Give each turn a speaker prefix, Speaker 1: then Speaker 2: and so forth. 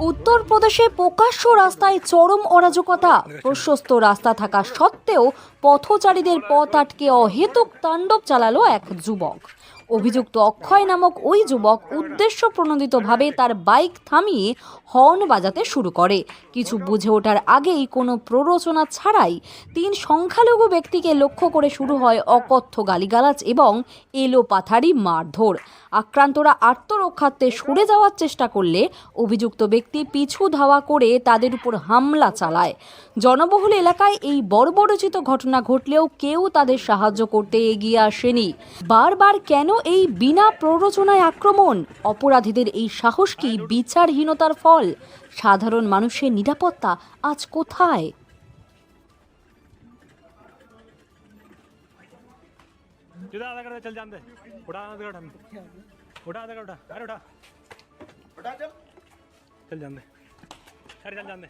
Speaker 1: উত্তরপ্রদেশে প্রকাশ্য রাস্তায় চরম অরাজকতা। প্রশস্ত রাস্তা থাকা সত্ত্বেও পথচারীদের পথ আটকে অহেতুক তাণ্ডব চালালো এক যুবক। অভিযুক্ত অক্ষয় নামক ওই যুবক উদ্দেশ্য প্রণোদিতভাবে তার বাইক থামিয়ে হর্ন বাজাতে শুরু করে। কিছু বুঝে ওঠার আগেই কোনো প্ররোচনা ছাড়াই 3 সংখ্যালঘু ব্যক্তিকে লক্ষ্য করে শুরু হয় অকথ্য গালিগালাজ এবং এলোপাথারি মারধর। আক্রান্তরা আত্মরক্ষার্থে সরে যাওয়ার চেষ্টা করলে অভিযুক্ত ব্যক্তি পিছু ধাওয়া করে তাদের উপর হামলা চালায়। জনবহুল এলাকায় এই বর্বরোচিত ঘটনা ঘটলেও কেউ তাদের সাহায্য করতে এগিয়ে আসেনি। বারবার কেন এই বিনা প্ররোচনায় আক্রমণ? অপরাধীদের এই সাহস কি বিচারহীনতার ফল? সাধারণ মানুষের নিরাপত্তা আজ কোথায়?
Speaker 2: चल जान दे उठा उठा उठा अरे उठा चल जान दे अरे चल जान दे।